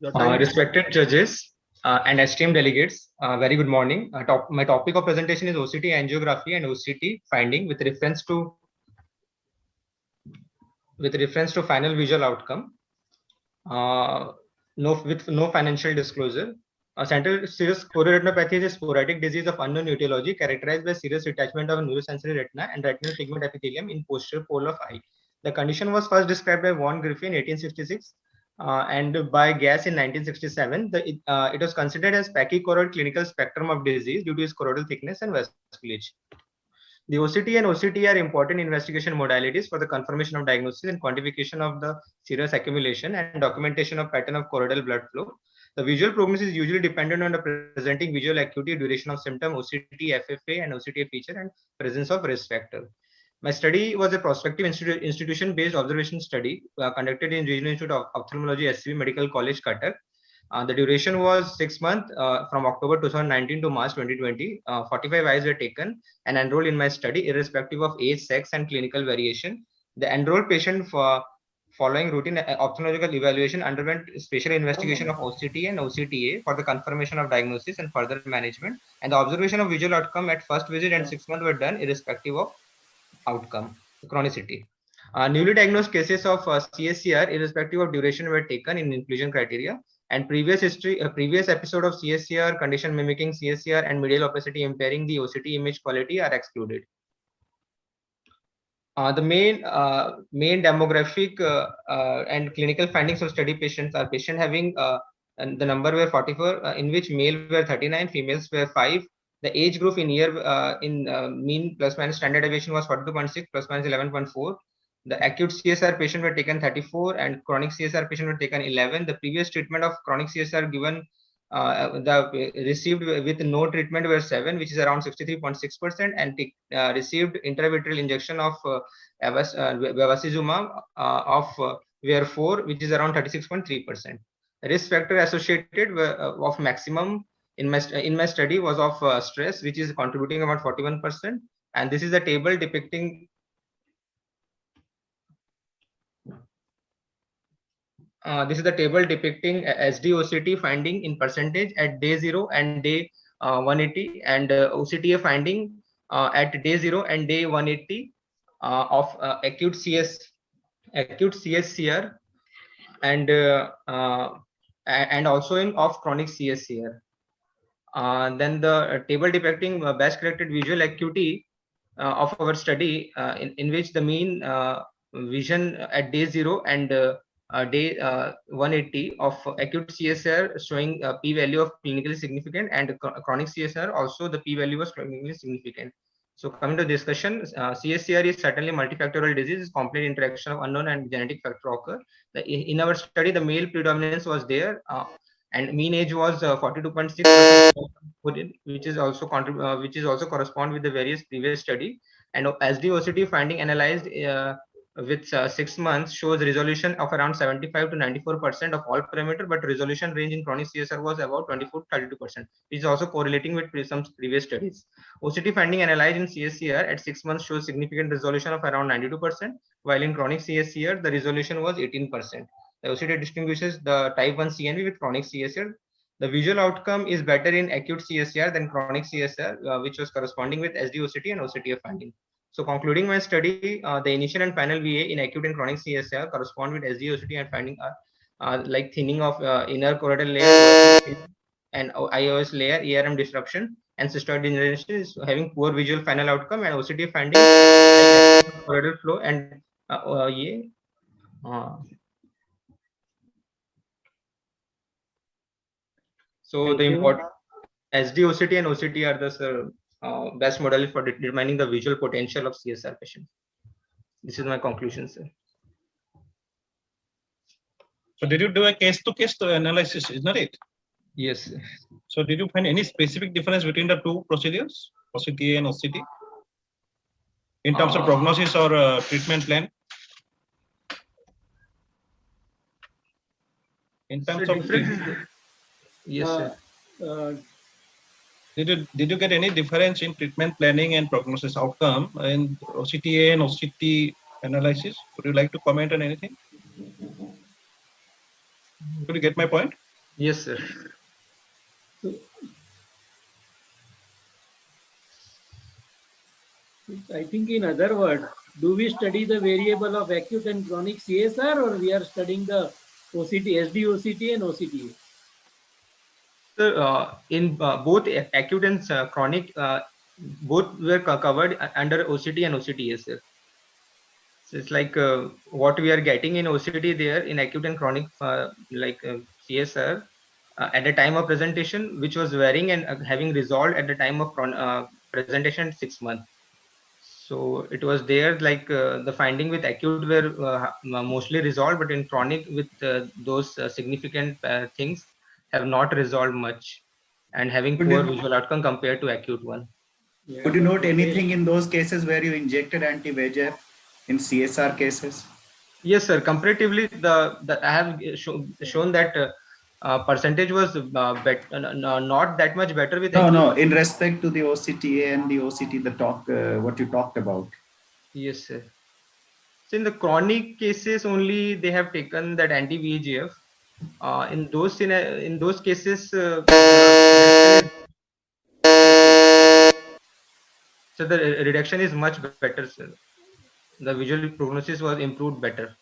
Respected judges and esteemed delegates, very good morning. My topic of presentation is OCT angiography and OCT finding with reference to final visual outcome. With no financial disclosure. Central serous chorioretinopathy is a sporadic disease of unknown etiology characterized by serious detachment of neurosensory retina and retinal pigment epithelium in posterior pole of eye. The condition was first described by von Griffey in 1866 and by Gass in 1967. It was considered as pachychoroid clinical spectrum of disease due to its choroidal thickness and vasculage. The OCT and OCT are important investigation modalities for the confirmation of diagnosis and quantification of the serous accumulation and documentation of pattern of choroidal blood flow. The visual prognosis is usually dependent on the presenting visual acuity, duration of symptom, OCT, FFA, and OCTA feature, and presence of risk factor. My study was a prospective institution-based observation study conducted in Regional Institute of Ophthalmology, SCB Medical College, Cuttack. The duration was 6 months from October 2019 to March 2020. 45 eyes were taken and enrolled in my study irrespective of age, sex, and clinical variation. The enrolled patient following routine ophthalmological evaluation underwent special investigation of OCT and OCTA for the confirmation of diagnosis and further management. And the observation of visual outcome at first visit and 6 months were done irrespective of outcome, chronicity. Newly diagnosed cases of CSCR, irrespective of duration, were taken in inclusion criteria. And previous episode of CSCR, condition mimicking CSCR, and medial opacity impairing the OCT image quality are excluded. The main demographic and clinical findings of study patients are patient having and the number were 44, in which male were 39, females were 5. The age group in year mean plus minus standard deviation was 42.6 plus minus 11.4. The acute CSR patient were taken 34 and chronic CSR patient were taken 11. The previous treatment of chronic CSR given the received with no treatment were 7, which is around 63.6%, and received intravitreal injection of bevacizumab were 4, which is around 36.3%. Risk factor associated of maximum in my study was of stress, which is contributing about 41%. And this is a table depicting SD-OCT finding in percentage at day 0 and day 180, and OCTA finding at day 0 and day 180 of acute CSCR and also in of chronic CSCR. Then the table depicting best corrected visual acuity of our study, in which the mean vision at day 0 and day 180 of acute CSR showing a p-value of clinically significant, and chronic CSR also the p-value was clinically significant. So coming to discussion, CSCR is certainly multifactorial disease, complex interaction of unknown and genetic factor occur. In our study, the male predominance was there, and mean age was 42.6, which is also correspond with the various previous study. And SD-OCT finding analyzed with 6 months shows resolution of around 75 to 94% of all parameter, but resolution range in chronic CSR was about 24 to 32%, which is also correlating with some previous studies. OCT finding analyzed in CSCR at 6 months shows significant resolution of around 92%, while in chronic CSCR the resolution was 18%. The OCT distinguishes the type 1 CNV with chronic CSR. The visual outcome is better in acute CSCR than chronic CSR, which was corresponding with SD-OCT and OCTA finding. So concluding my study, the initial and final VA in acute and chronic CSR correspond with SD-OCT and finding like thinning of inner choroidal layer and IOS layer, ERM disruption, and cystoid degeneration is having poor visual final outcome, and OCT finding choroidal flow and so the important SD-OCT and OCT are the best model for determining the visual potential of CSR patients. This is my conclusion, sir. So did you do a case-to-case analysis, isn't it? Yes. So did you find any specific difference between the two procedures, OCTA and OCT, in terms of prognosis or treatment plan? In terms of yes, sir. Did you get any difference in treatment planning and prognosis outcome in OCTA and OCT analysis? Would you like to comment on anything? Could you get my point? Yes, sir. So, I think in other words, do we study the variable of acute and chronic CSR, or we are studying the OCT, SD-OCT and OCTA? So, in both acute and chronic, both were covered under OCT and OCTS, sir. So it's like what we are getting in OCT there in acute and chronic, CSR, at the time of presentation, which was varying and having resolved at the time of presentation 6 months. So it was there like the finding with acute were mostly resolved, but in chronic with those significant things have not resolved much and having Could poor you, visual outcome compared to acute one. Yeah, could you but note the anything in those cases where you injected anti-VEGF in CSR cases? Yes, sir. Comparatively, the I have shown that percentage was not that much better with No, acute. no, in respect to the OCTA and the OCT, what you talked about. Yes, sir. So in the chronic cases only they have taken that anti-VEGF. In those cases, so the reduction is much better, sir. The visual prognosis was improved better.